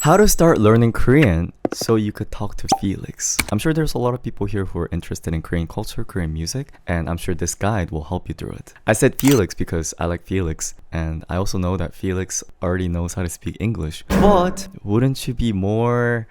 How to start learning Korean so you could talk to Felix. I'm sure there's a lot of people here who are interested in Korean culture, Korean music, and I'm sure this guide will help you through it. I said Felix because I like Felix, and I also know that Felix already knows how to speak English. But wouldn't you be more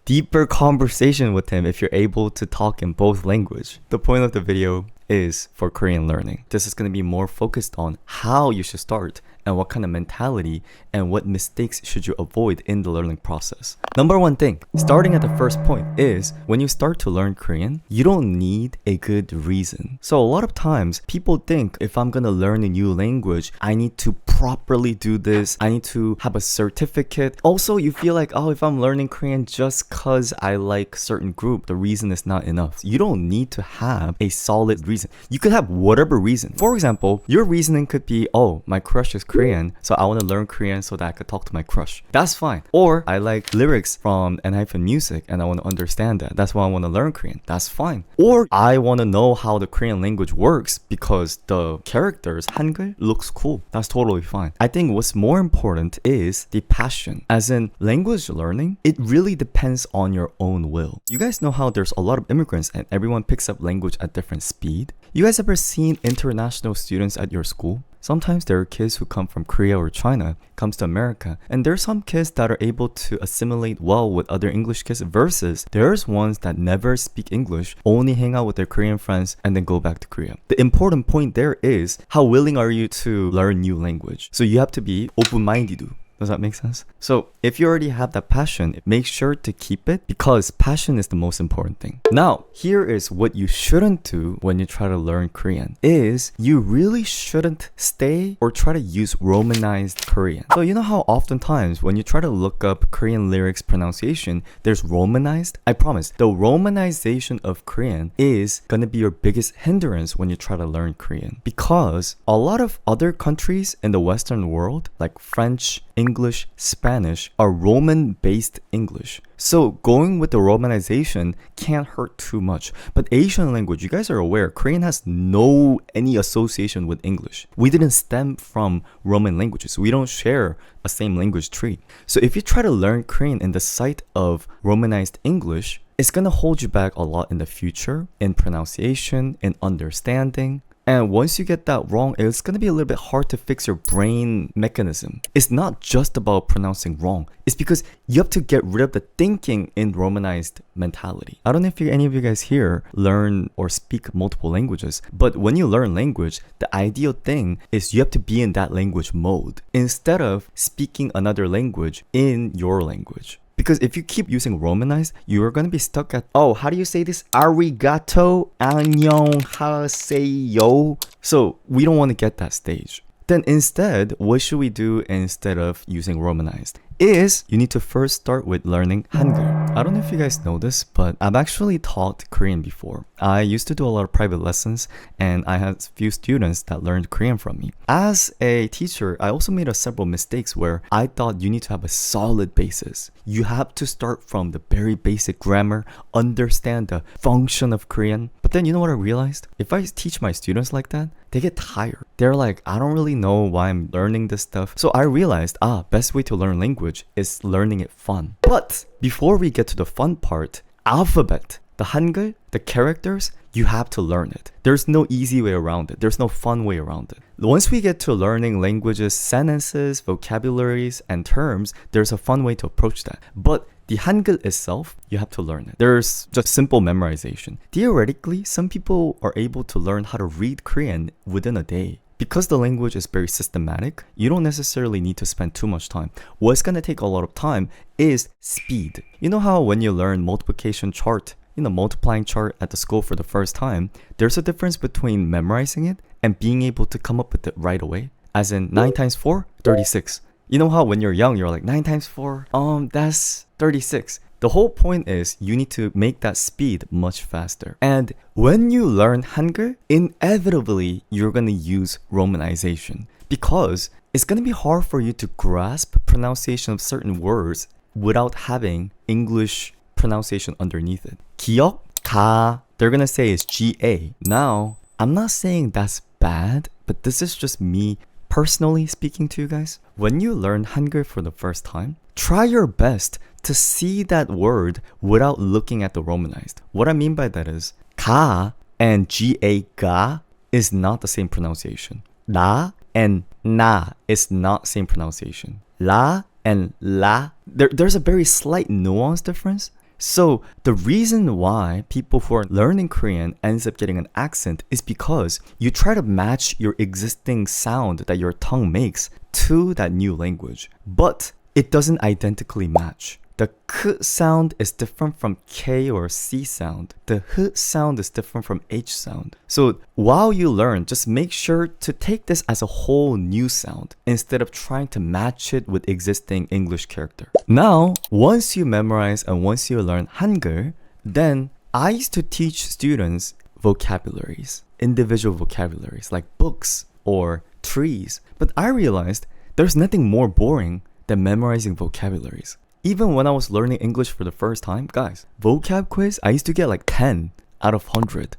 deeper conversation with him if you're able to talk in both language? The point of the video is for Korean learning. This is going to be more focused on how you should start and what kind of mentality and what mistakes should you avoid in the learning process. Number one thing, starting at the first point, is when you start to learn Korean, you don't need a good reason. So a lot of times people think if I'm gonna learn a new language, I need to properly do this, I need to have a certificate. Also, you feel like, oh, if I'm learning Korean just cause I like certain group, the reason is not enough. You don't need to have a solid reason. You could have whatever reason. For example, your reasoning could be, oh, my crush is Korean, so I want to learn Korean so that I could talk to my crush. That's fine. Or I like lyrics from music and I want to understand that. That's why I want to learn Korean. That's fine. Or I want to know how the Korean language works because the characters, Hangul, looks cool. That's totally fine. I think what's more important is the passion. As in language learning, it really depends on your own will. You guys know how there's a lot of immigrants and everyone picks up language at different speed? You guys ever seen international students at your school? Sometimes there are kids who come from Korea or China, comes to America, and there's some kids that are able to assimilate well with other English kids versus there's ones that never speak English, only hang out with their Korean friends, and then go back to Korea. The important point there is how willing are you to learn new language? So you have to be open-minded. Does that make sense? So if you already have that passion, make sure to keep it because passion is the most important thing. Now, here is what you shouldn't do when you try to learn Korean is you really shouldn't stay or try to use Romanized Korean. So you know how oftentimes when you try to look up Korean lyrics pronunciation, there's Romanized? I promise, the Romanization of Korean is gonna be your biggest hindrance when you try to learn Korean because a lot of other countries in the Western world, like French, English, Spanish, are Roman-based English. So going with the Romanization can't hurt too much. But Asian language, you guys are aware, Korean has any association with English. We didn't stem from Roman languages. We don't share a same language tree. So if you try to learn Korean in the sight of Romanized English, it's gonna hold you back a lot in the future, in pronunciation, in understanding. And once you get that wrong, it's going to be a little bit hard to fix your brain mechanism. It's not just about pronouncing wrong. It's because you have to get rid of the thinking in Romanized mentality. I don't know if any of you guys here learn or speak multiple languages, but when you learn language, the ideal thing is you have to be in that language mode instead of speaking another language in your language. Because if you keep using Romanized, you are going to be stuck at, oh, how do you say this? Arigato, annyeonghaseyo. So we don't want to get that stage. Then instead, what should we do instead of using Romanized? Is you need to first start with learning Hangul. I don't know if you guys know this, but I've actually taught Korean before. I used to do a lot of private lessons and I had a few students that learned Korean from me. As a teacher, I also made several mistakes where I thought you need to have a solid basis. You have to start from the very basic grammar, understand the function of Korean. But then you know what I realized? If I teach my students like that, they get tired. They're like, I don't really know why I'm learning this stuff. So I realized, best way to learn language is learning it fun. But before we get to the fun part, alphabet, the Hangul, the characters, you have to learn it. There's no easy way around it. There's no fun way around it. Once we get to learning languages, sentences, vocabularies, and terms, there's a fun way to approach that. But the Hangul itself, you have to learn it. There's just simple memorization. Theoretically, some people are able to learn how to read Korean within a day. Because the language is very systematic, you don't necessarily need to spend too much time. What's going to take a lot of time is speed. You know how when you learn multiplication chart, multiplying chart at the school for the first time, there's a difference between memorizing it and being able to come up with it right away. As in 9 times 4, 36. You know how when you're young, you're like 9 times 4, that's 36. The whole point is you need to make that speed much faster. And when you learn Hangul, inevitably you're going to use Romanization because it's going to be hard for you to grasp pronunciation of certain words without having English pronunciation underneath it. 기억, 가, they're going to say is GA. Now, I'm not saying that's bad, but this is just me personally speaking to you guys. When you learn Hangul for the first time, try your best to see that word without looking at the Romanized. What I mean by that is 가 and ga ga is not the same pronunciation. 나 and na is not same pronunciation. La and la, there's a very slight nuance difference. So the reason why people who are learning Korean ends up getting an accent is because you try to match your existing sound that your tongue makes to that new language, but it doesn't identically match. The k sound is different from k or c sound. The h sound is different from h sound. So while you learn, just make sure to take this as a whole new sound instead of trying to match it with existing English character. Now, once you memorize and once you learn Hangul, then I used to teach students vocabularies, individual vocabularies like books or trees. But I realized there's nothing more boring than memorizing vocabularies. Even when I was learning English for the first time, guys, vocab quiz, I used to get like 10 out of 100.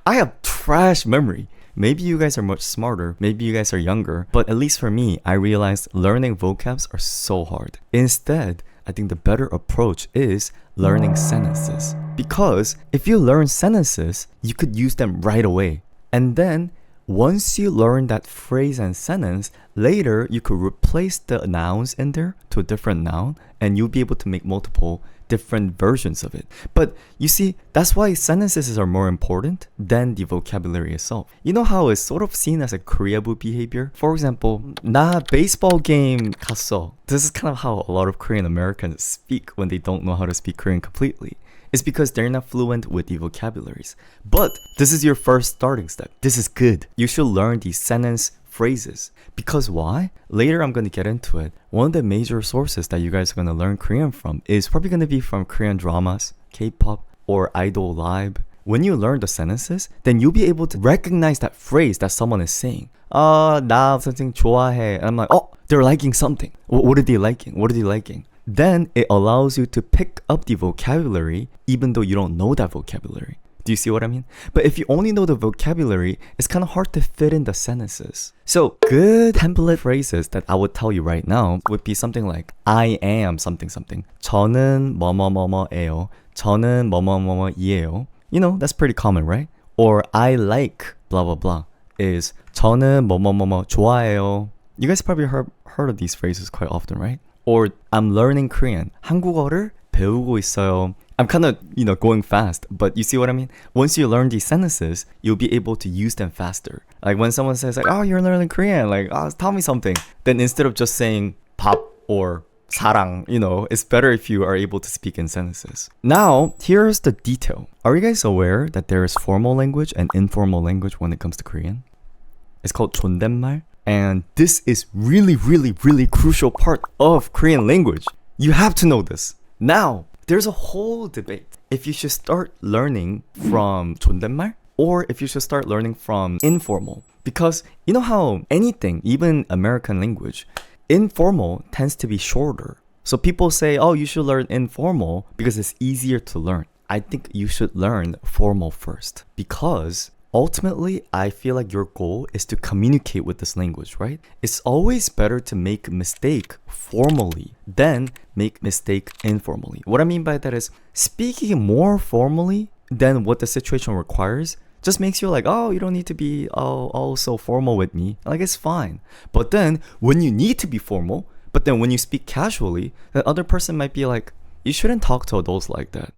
I have trash memory. Maybe you guys are much smarter, maybe you guys are younger, but at least for me, I realized learning vocabs are so hard. Instead, I think the better approach is learning sentences. Because if you learn sentences, you could use them right away. And then once you learn that phrase and sentence, later you could replace the nouns in there to a different noun and you'll be able to make multiple different versions of it. But you see, that's why sentences are more important than the vocabulary itself. You know how it's sort of seen as a Koreabu behavior? For example, 나 baseball game 갔어. This is kind of how a lot of Korean Americans speak when they don't know how to speak Korean completely. It's because they're not fluent with the vocabularies. But this is your first starting step. This is good. You should learn these sentence phrases. Because why? Later I'm going to get into it. One of the major sources that you guys are going to learn Korean from is probably going to be from Korean dramas, K-pop, or Idol Live. When you learn the sentences, then you'll be able to recognize that phrase that someone is saying. 나 something 좋아해. And I'm like, oh, they're liking something. What are they liking? What are they liking? Then it allows you to pick up the vocabulary even though you don't know that vocabulary. Do you see what I mean? But if you only know the vocabulary, it's kind of hard to fit in the sentences. So good template phrases that I would tell you right now would be something like I am something something. 저는 뭐뭐뭐뭐예요. 저는 뭐뭐뭐뭐이에요. You know, that's pretty common, right? Or I like blah blah blah is 저는 뭐뭐뭐뭐 좋아해요. You guys probably heard of these phrases quite often, right? Or I'm learning Korean. 한국어를 배우고 있어요. I'm kind of, going fast, but you see what I mean? Once you learn these sentences, you'll be able to use them faster. Like when someone says like, oh, you're learning Korean, like, oh, tell me something. Then instead of just saying 밥 or 사랑, it's better if you are able to speak in sentences. Now, here's the detail. Are you guys aware that there is formal language and informal language when it comes to Korean? It's called 존댓말. And this is really, really, really crucial part of Korean language. You have to know this. Now, there's a whole debate if you should start learning from 존댓말 or if you should start learning from informal. Because you know how anything, even American language, informal tends to be shorter. So people say, oh, you should learn informal because it's easier to learn. I think you should learn formal first because ultimately, I feel like your goal is to communicate with this language, right? It's always better to make a mistake formally than make mistake informally. What I mean by that is speaking more formally than what the situation requires just makes you like, oh, you don't need to be all so formal with me. Like, it's fine. But then when you need to be formal, but then when you speak casually, the other person might be like, you shouldn't talk to adults like that.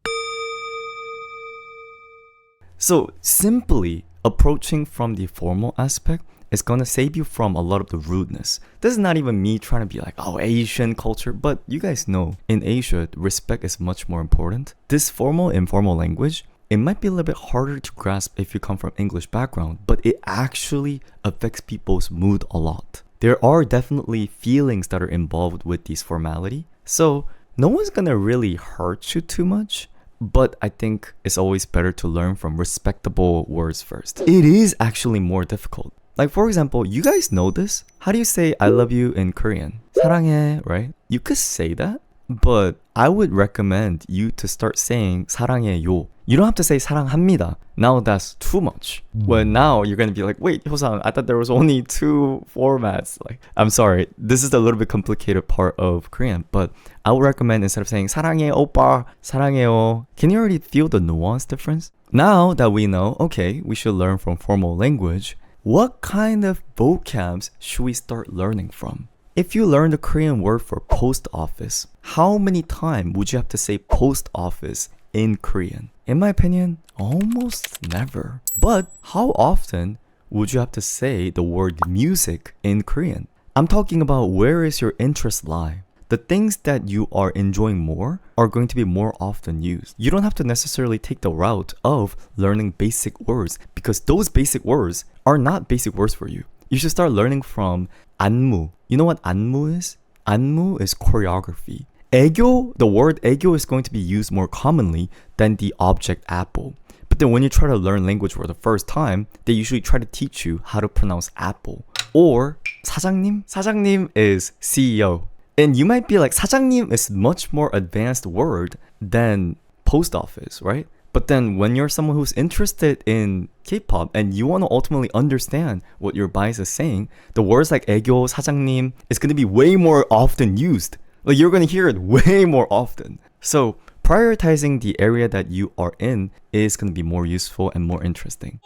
So simply approaching from the formal aspect is going to save you from a lot of the rudeness. This is not even me trying to be like, oh, Asian culture, but you guys know in Asia, respect is much more important. This formal, informal language, it might be a little bit harder to grasp if you come from English background, but it actually affects people's mood a lot. There are definitely feelings that are involved with this formality. So no one's going to really hurt you too much. But I think it's always better to learn from respectable words first. It is actually more difficult. Like for example, you guys know this? How do you say I love you in Korean? 사랑해, right? You could say that, But I would recommend you to start saying 사랑해요. You don't have to say 사랑합니다. Now that's too much. Well, now you're gonna be like, wait, Hosang, I thought there was only two formats. Like, I'm sorry, this is a little bit complicated part of Korean, but I would recommend instead of saying 사랑해 오빠, 사랑해요. Can you already feel the nuance difference? Now that we know, okay, we should learn from formal language. What kind of vocabs should we start learning from? If you learn the Korean word for post office, how many times would you have to say post office in Korean? In my opinion, almost never. But how often would you have to say the word music in Korean? I'm talking about where is your interest lie. The things that you are enjoying more are going to be more often used. You don't have to necessarily take the route of learning basic words because those basic words are not basic words for you. You should start learning from 안무. You know what 안무 is? 안무 is choreography. 애교, the word 애교 is going to be used more commonly than the object apple. But then when you try to learn language for the first time, they usually try to teach you how to pronounce apple. Or 사장님? 사장님 is CEO. And you might be like, 사장님 is much more advanced word than post office, right? But then when you're someone who's interested in K-pop and you want to ultimately understand what your bias is saying, the words like 애교, 사장님 is going to be way more often used. Like you're going to hear it way more often. So prioritizing the area that you are in is going to be more useful and more interesting.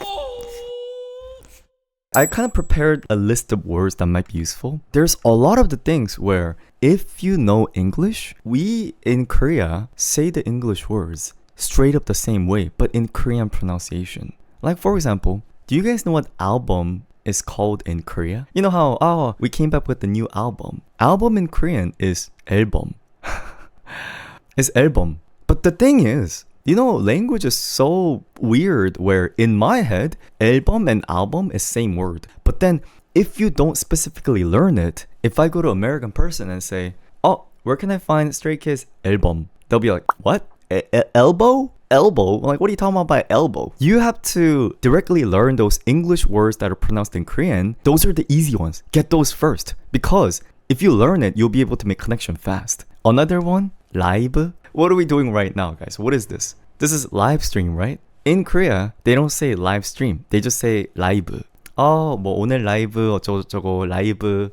I kind of prepared a list of words that might be useful. There's a lot of the things where if you know English, we in Korea say the English words straight up the same way, but in Korean pronunciation. Like for example, do you guys know what album is called in Korea? You know how, we came back with the new album. Album in Korean is 앨범. It's 앨범. But the thing is, you know, language is so weird where in my head, 앨범 and album is same word. But then if you don't specifically learn it, if I go to an American person and say, oh, where can I find Stray Kids album? They'll be like, what? Elbow? Elbow? Like, what are you talking about by elbow? You have to directly learn those English words that are pronounced in Korean. Those are the easy ones. Get those first. Because if you learn it, you'll be able to make connection fast. Another one, live. What are we doing right now, guys? What is this? This is live stream, right? In Korea, they don't say live stream. They just say live. 뭐 오늘 라이브 어쩌고저쩌고 라이브.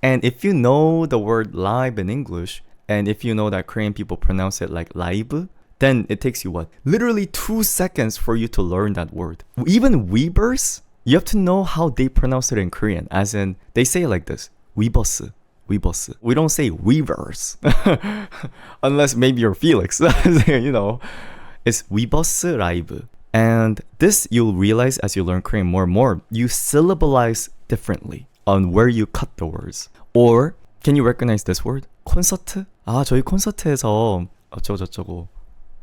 And if you know the word live in English, and if you know that Korean people pronounce it like live, then it takes you what? Literally 2 seconds for you to learn that word. Even Weverse, you have to know how they pronounce it in Korean. As in, they say it like this. Weverse. Weverse. We don't say Weverse. Unless maybe you're Felix. You know. It's Weverse live. And this you'll realize as you learn Korean more and more, you syllabalize differently on where you cut the words. Or, can you recognize this word? 콘서트? 저희 콘서트에서 어쩌고저쩌고.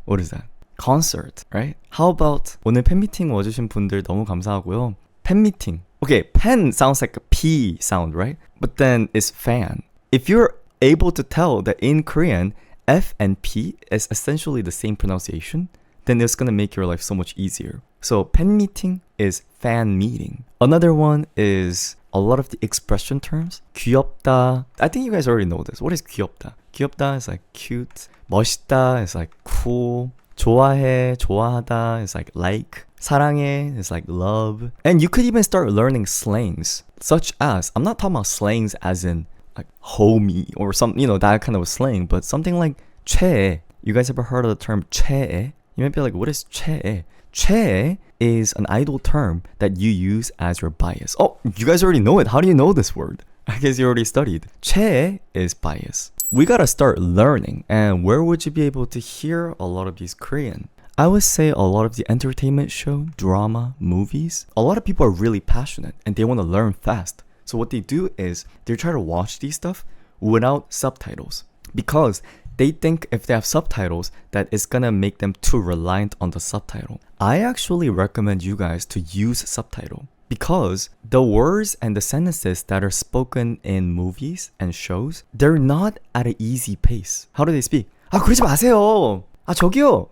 What is that? Concert, right? How about 오늘 팬미팅 와주신 분들 너무 감사하고요. 팬미팅. Okay, pen sounds like a P sound, right? But then it's fan. If you're able to tell that in Korean, F and P is essentially the same pronunciation, then it's gonna make your life so much easier. So 팬미팅 is fan meeting. Another one is a lot of the expression terms. 귀엽다. I think you guys already know this. What is 귀엽다? 귀엽다 is like cute. 멋있다 is like cool. 좋아해, 좋아하다 is like. 사랑해 is like love. And you could even start learning slangs, such as, I'm not talking about slangs as in like homie or some, you know, that kind of slang, but something like 최애. You guys ever heard of the term 최애? You might be like, what is 최애? 최애 is an idle term that you use as your bias. Oh, you guys already know it. How do you know this word? I guess you already studied. 최애 is bias. We gotta start learning. And where would you be able to hear a lot of these Korean? I would say a lot of the entertainment show, drama, movies. A lot of people are really passionate and they want to learn fast. So what they do is they try to watch these stuff without subtitles. Because they think if they have subtitles that it's gonna make them too reliant on the subtitle. I actually recommend you guys to use subtitle because the words and the sentences that are spoken in movies and shows, they're not at an easy pace. How do they speak? 그러지 마세요. 저기요.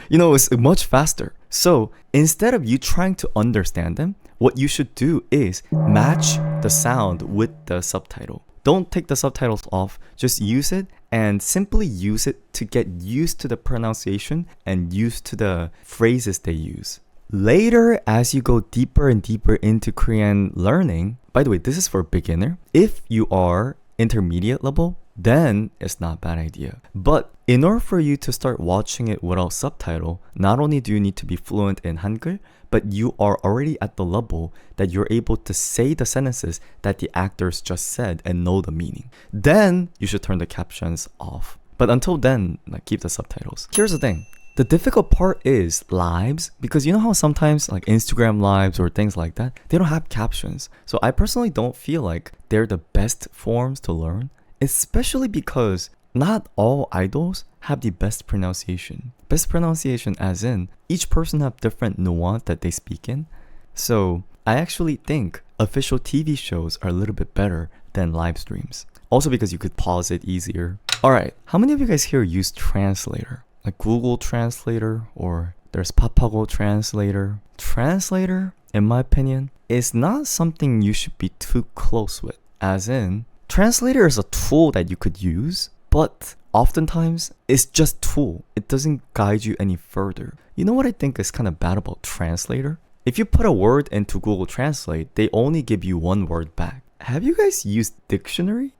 You know, it's much faster. So instead of you trying to understand them, what you should do is match the sound with the subtitle. Don't take the subtitles off. Just use it and simply use it to get used to the pronunciation and used to the phrases they use. Later, as you go deeper and deeper into Korean learning, by the way, this is for beginner. If you are intermediate level, then it's not a bad idea. But in order for you to start watching it without subtitle, not only do you need to be fluent in Hangul, but you are already at the level that you're able to say the sentences that the actors just said and know the meaning. Then you should turn the captions off. But until then, keep the subtitles. Here's the thing. The difficult part is lives, because you know how sometimes like Instagram lives or things like that, they don't have captions. So I personally don't feel like they're the best forms to learn, especially because not all idols have the best pronunciation. Best pronunciation as in each person have different nuance that they speak in. So I actually think official TV shows are a little bit better than live streams. Also because you could pause it easier. Alright, how many of you guys here use Translator? Like Google Translator, or there's Papago Translator. Translator, in my opinion, is not something you should be too close with. As in, Translator is a tool that you could use, but oftentimes it's just tool. It doesn't guide you any further. You know what I think is kind of bad about Translator? If you put a word into Google Translate, they only give you one word back. Have you guys used dictionary?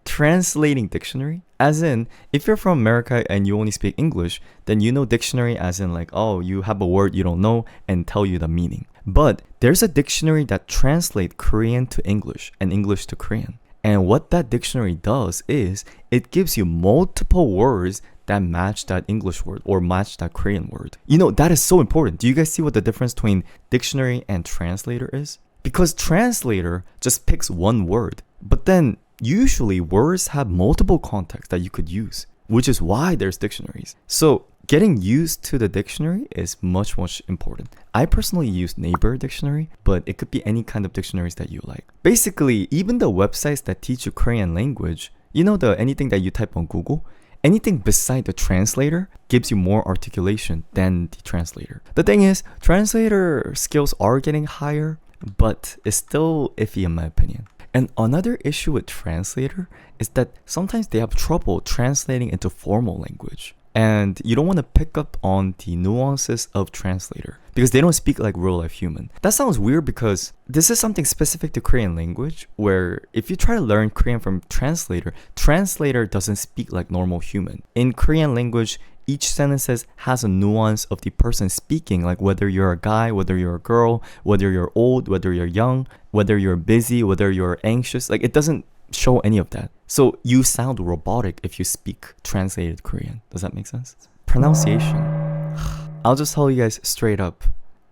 Translating dictionary? As in, if you're from America and you only speak English, then you know dictionary as in like, oh, you have a word you don't know and tell you the meaning. But there's a dictionary that translates Korean to English and English to Korean. And what that dictionary does is it gives you multiple words that match that English word or match that Korean word. You know, that is so important. Do you guys see what the difference between dictionary and translator is? Because translator just picks one word, but then usually words have multiple contexts that you could use, which is why there's dictionaries. So getting used to the dictionary is much important. I personally use Neighbor Dictionary, but it could be any kind of dictionaries that you like. Basically, even the websites that teach you Korean language, you know, anything that you type on Google, anything beside the translator gives you more articulation than the translator. The thing is, translator skills are getting higher, but it's still iffy in my opinion. And another issue with translator is that sometimes they have trouble translating into formal language. And you don't want to pick up on the nuances of translator because they don't speak like real life human. That sounds weird because this is something specific to Korean language where if you try to learn Korean from translator, translator doesn't speak like normal human. In Korean language, each sentence has a nuance of the person speaking, like whether you're a guy, whether you're a girl, whether you're old, whether you're young, whether you're busy, whether you're anxious. Like it doesn't show any of that. So you sound robotic if you speak translated Korean. Does that make sense? Pronunciation. I'll just tell you guys straight up.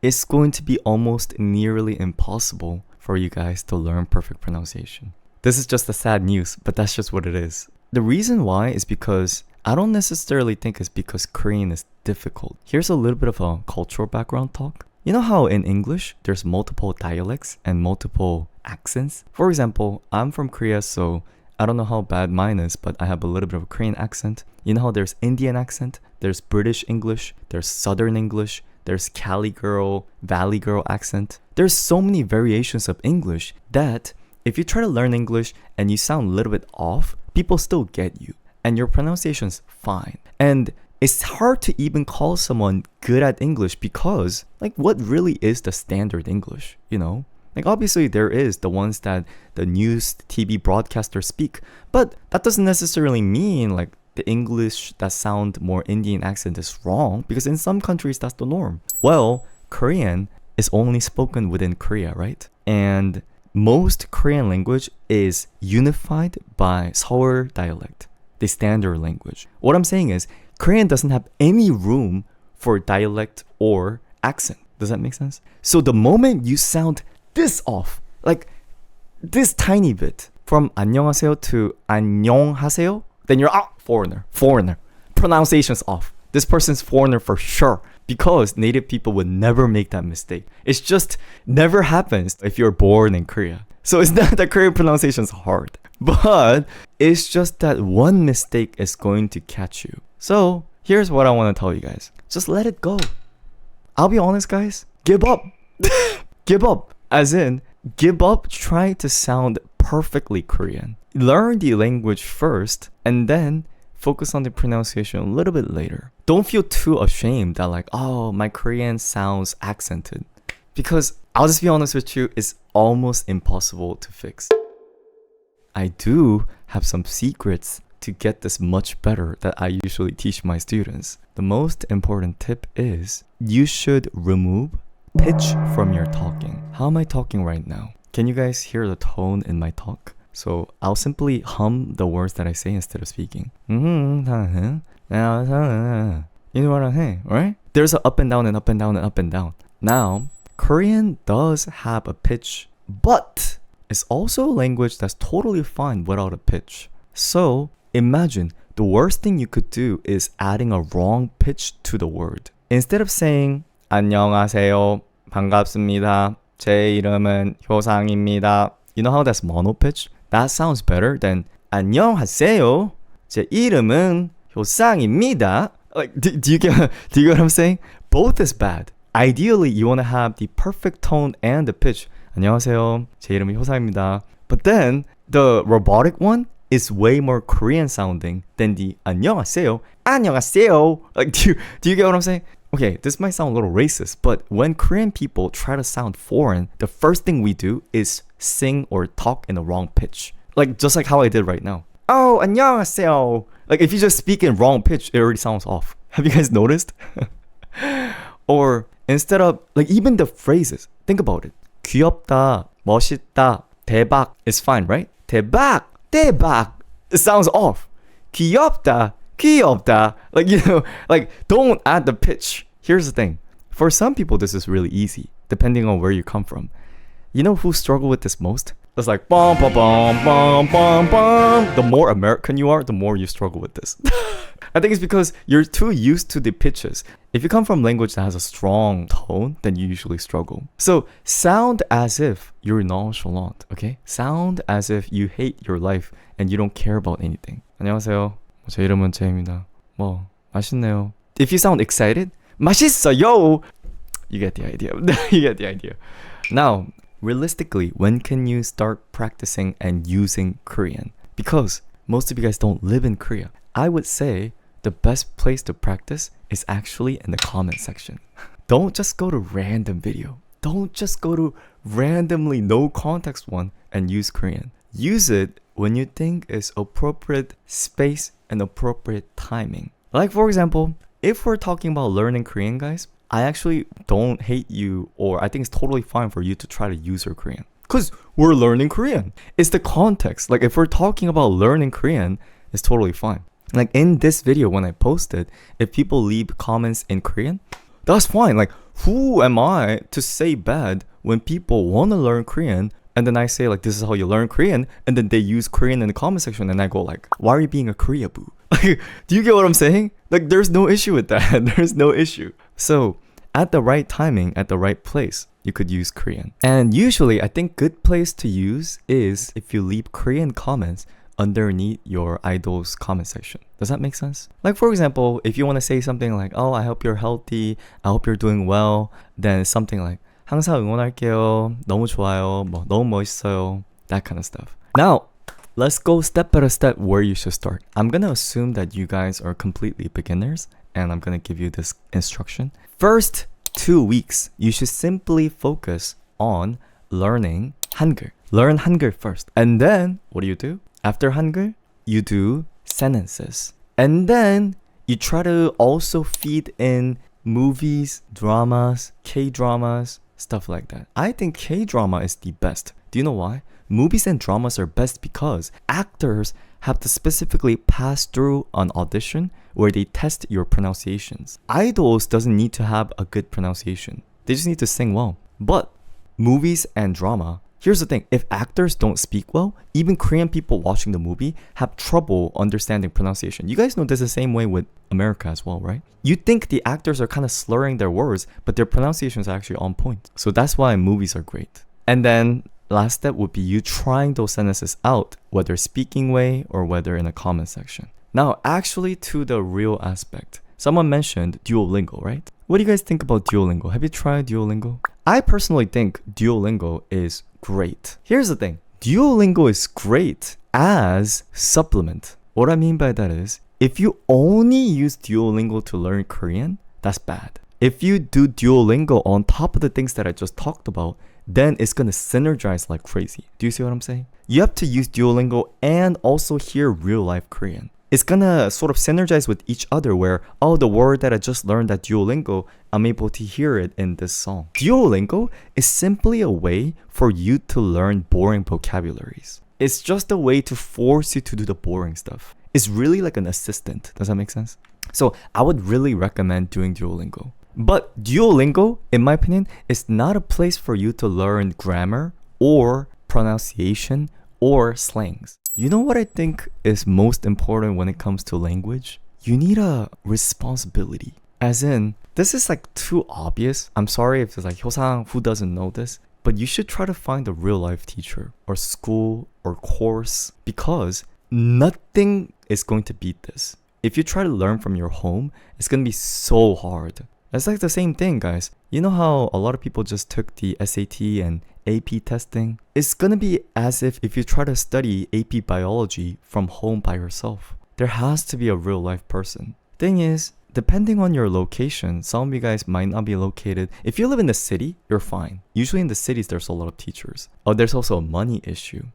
It's going to be almost nearly impossible for you guys to learn perfect pronunciation. This is just the sad news, but that's just what it is. The reason why is because I don't necessarily think it's because Korean is difficult. Here's a little bit of a cultural background talk. You know how in English, there's multiple dialects and multiple accents? For example, I'm from Korea, so I don't know how bad mine is, but I have a little bit of a Korean accent. You know how there's Indian accent, there's British English, there's Southern English, there's Cali girl, Valley girl accent. There's so many variations of English that if you try to learn English and you sound a little bit off, people still get you. And your pronunciation's fine. And it's hard to even call someone good at English because, like, what really is the standard English, you know? Like, obviously, there is the ones that the news TV broadcasters speak, but that doesn't necessarily mean, like, the English that sound more Indian accent is wrong, because in some countries, that's the norm. Well, Korean is only spoken within Korea, right? And most Korean language is unified by Seoul dialect, the standard language. What I'm saying is, Korean doesn't have any room for dialect or accent. Does that make sense? So the moment you sound this off, like this tiny bit, from 안녕하세요 to 안녕하세요, then you're foreigner. Pronunciation's off. This person's foreigner for sure, because native people would never make that mistake. It's just never happens if you're born in Korea. So it's not that Korean pronunciation's hard, but it's just that one mistake is going to catch you. So here's what I want to tell you guys. Just let it go. I'll be honest, guys. Give up. Give up. As in, give up trying to sound perfectly Korean. Learn the language first and then focus on the pronunciation a little bit later. Don't feel too ashamed that like, oh, my Korean sounds accented. Because I'll just be honest with you, it's almost impossible to fix. I do have some secrets to get this much better that I usually teach my students. The most important tip is you should remove pitch from your talking. How am I talking right now? Can you guys hear the tone in my talk? So I'll simply hum the words that I say instead of speaking. You know what I'm saying, right? There's an up and down and up and down and up and down. Now, Korean does have a pitch, but it's also a language that's totally fine without a pitch. So imagine the worst thing you could do is adding a wrong pitch to the word. Instead of saying 안녕하세요, 반갑습니다, 제 이름은 효상입니다. You know how that's mono pitch? That sounds better than 안녕하세요, 제 이름은 효상입니다. Like, do you get what I'm saying? Both is bad. Ideally, you want to have the perfect tone and the pitch. 안녕하세요, 제 이름은 효상입니다. But then the robotic one is way more Korean sounding than the 안녕하세요, 안녕하세요. Like, do you get what I'm saying? Okay, this might sound a little racist, but when Korean people try to sound foreign, the first thing we do is sing or talk in the wrong pitch. Like, just like how I did right now. Oh, 안녕하세요. Like, if you just speak in wrong pitch, it already sounds off. Have you guys noticed? Or instead of, like, even the phrases, think about it. 귀엽다, 멋있다, 대박 is fine, right? 대박, 대박. It sounds off. 귀엽다, 귀엽다. Like, you know, like, don't add the pitch. Here's the thing. For some people, this is really easy, depending on where you come from. You know who struggle with this most? It's like, bum, bum, bum, bum, bum, bum. The more American you are, the more you struggle with this. I think it's because you're too used to the pitches. If you come from language that has a strong tone, then you usually struggle. So sound as if you're nonchalant, okay? Sound as if you hate your life and you don't care about anything. 안녕하세요. 제 이름은 제입니다. 맛있네요. If you sound excited, 맛있어요. You get the idea. You get the idea. Now, realistically, when can you start practicing and using Korean? Because most of you guys don't live in Korea. I would say the best place to practice is actually in the comment section. Don't just go to random video. Don't just go to randomly no context one and use Korean. Use it when you think is appropriate space and appropriate timing. Like, for example, if we're talking about learning Korean, guys, I actually don't hate you, or I think it's totally fine for you to try to use your Korean. Because we're learning Korean. It's the context. Like, if we're talking about learning Korean, it's totally fine. Like, in this video, when I posted, if people leave comments in Korean, that's fine. Like, who am I to say bad when people want to learn Korean? And then I say, like, this is how you learn Korean. And then they use Korean in the comment section. And I go, like, why are you being a Korea boo? Like, do you get what I'm saying? Like, there's no issue with that. There's no issue. So, at the right timing, at the right place, you could use Korean. And usually, I think good place to use is if you leave Korean comments underneath your idol's comment section. Does that make sense? Like, for example, if you want to say something like, oh, I hope you're healthy, I hope you're doing well, then something like, 항상 응원할게요, 너무 좋아요, 너무 멋있어요, that kind of stuff. Now, let's go step by step where you should start. I'm gonna assume that you guys are completely beginners, and I'm gonna give you this instruction. First 2 weeks, you should simply focus on learning Hangul. Learn Hangul first. And then, what do? After Hangul, you do sentences. And then, you try to also feed in movies, dramas, K-dramas, stuff like that. I think K-drama is the best. Do you know why? Movies and dramas are best because actors have to specifically pass through an audition where they test your pronunciations. Idols doesn't need to have a good pronunciation. They just need to sing well. But movies and drama, here's the thing. If actors don't speak well, even Korean people watching the movie have trouble understanding pronunciation. You guys know this the same way with America as well, right? You think the actors are kind of slurring their words, but their pronunciations are actually on point. So that's why movies are great. And then last step would be you trying those sentences out, whether speaking way or whether in a comment section. Now, actually to the real aspect. Someone mentioned Duolingo, right? What do you guys think about Duolingo? Have you tried Duolingo? I personally think Duolingo is great. Here's the thing. Duolingo is great as supplement. What I mean by that is, if you only use Duolingo to learn Korean, that's bad. If you do Duolingo on top of the things that I just talked about, then it's gonna synergize like crazy. Do you see what I'm saying? You have to use Duolingo and also hear real life Korean. It's gonna sort of synergize with each other where, oh, the word that I just learned at Duolingo, I'm able to hear it in this song. Duolingo is simply a way for you to learn boring vocabularies. It's just a way to force you to do the boring stuff. It's really like an assistant. Does that make sense? So I would really recommend doing Duolingo. But Duolingo, in my opinion, is not a place for you to learn grammar or pronunciation or slangs. You know what I think is most important when it comes to language? You need a responsibility. As in, this is like too obvious. I'm sorry if it's like Hyosang who doesn't know this, but you should try to find a real life teacher or school or course because nothing is going to beat this. If you try to learn from your home, it's going to be so hard. It's like the same thing, guys. You know how a lot of people just took the SAT and AP testing? It's gonna be as if you try to study AP biology from home by yourself. There has to be a real life person. Thing is, depending on your location, some of you guys might not be located. If you live in the city, you're fine. Usually in the cities, there's a lot of teachers. Oh, there's also a money issue.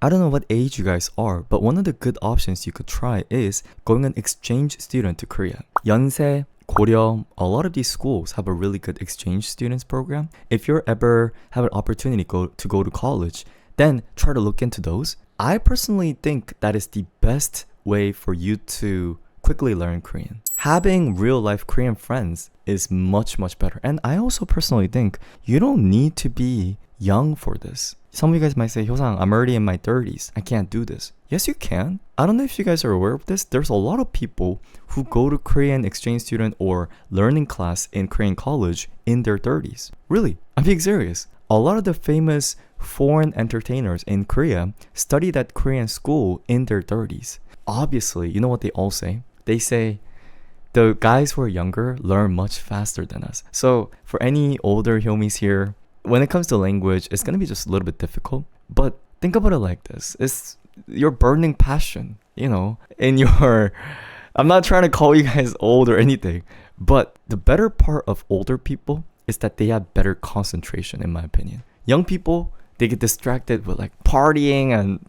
I don't know what age you guys are, but one of the good options you could try is going an exchange student to Korea. Yonsei, Korea, a lot of these schools have a really good exchange students program. If you ever have an opportunity to go to college, then try to look into those. I personally think that is the best way for you to quickly learn Korean. Having real life Korean friends is much, much better. And I also personally think you don't need to be young for this. Some of you guys might say, Hyosang, I'm already in my 30s. I can't do this. Yes, you can. I don't know if you guys are aware of this. There's a lot of people who go to Korean exchange student or learning class in Korean college in their 30s. Really, I'm being serious. A lot of the famous foreign entertainers in Korea studied at Korean school in their 30s. Obviously, you know what they all say? They say, the guys who are younger learn much faster than us. So for any older homies here, when it comes to language, it's going to be just a little bit difficult. But think about it like this. It's your burning passion, you know, in your... I'm not trying to call you guys old or anything. But the better part of older people is that they have better concentration, in my opinion. Young people, they get distracted with like partying and...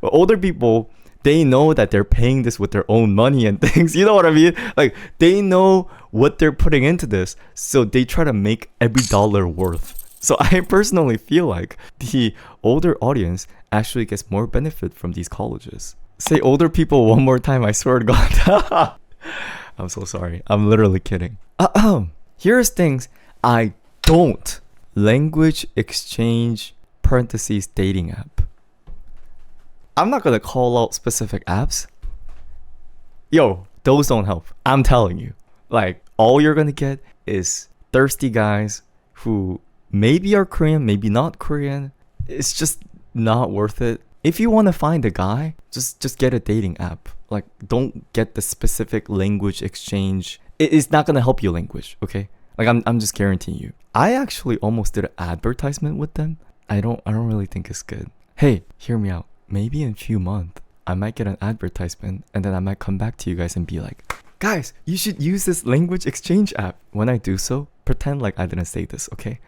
But older people, they know that they're paying this with their own money and things. You know what I mean? Like, they know what they're putting into this. So they try to make every dollar worth. So I personally feel like the older audience actually gets more benefit from these colleges. Say older people one more time, I swear to God. I'm so sorry. I'm literally kidding. Here's things I don't. Language exchange parentheses dating app. I'm not gonna call out specific apps. Yo, those don't help. I'm telling you. Like, all you're gonna get is thirsty guys who maybe are Korean, maybe not Korean. It's just not worth it. If you want to find a guy, just get a dating app. Like, don't get the specific language exchange. It's not gonna help your language, okay? Like, I'm just guaranteeing you. I actually almost did an advertisement with them. I don't really think it's good. Hey, hear me out. Maybe in a few months, I might get an advertisement and then I might come back to you guys and be like, guys, you should use this language exchange app. When I do so, pretend like I didn't say this, okay?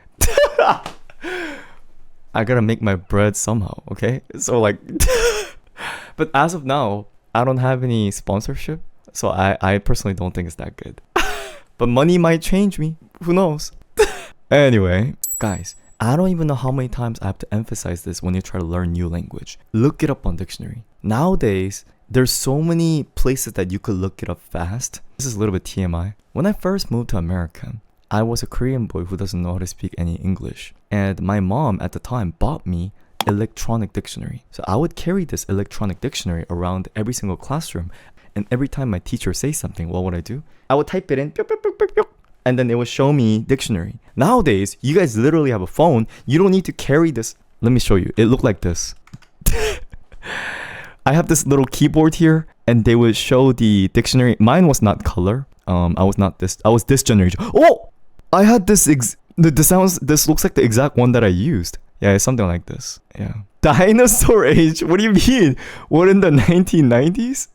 I gotta make my bread somehow, okay? So like, but as of now, I don't have any sponsorship. So I personally don't think it's that good. But money might change me. Who knows? Anyway, guys, I don't even know how many times I have to emphasize this when you try to learn new language. Look it up on dictionary. Nowadays, there's so many places that you could look it up fast. This is a little bit TMI. When I first moved to America, I was a Korean boy who doesn't know how to speak any English. And my mom at the time bought me electronic dictionary. So I would carry this electronic dictionary around every single classroom. And every time my teacher says something, what would I do? I would type it in, and then it would show me dictionary. Nowadays, you guys literally have a phone. You don't need to carry this. Let me show you. It looked like this. I have this little keyboard here, and they would show the dictionary. Mine was not color. I was this generation. Oh, I had this. This looks like the exact one that I used. Yeah, it's something like this. Yeah. Dinosaur age? What do you mean? What, in the 1990s?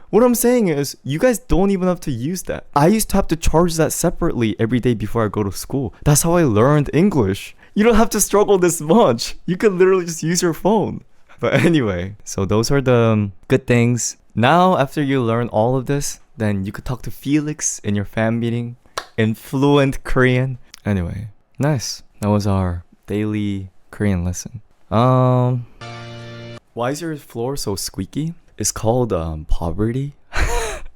What I'm saying is, you guys don't even have to use that. I used to have to charge that separately every day before I go to school. That's how I learned English. You don't have to struggle this much. You can literally just use your phone. But anyway, so those are the good things. Now, after you learn all of this, then you could talk to Felix in your fan meeting in fluent Korean. Anyway, nice. That was our daily Korean lesson. Why is your floor so squeaky? It's called poverty.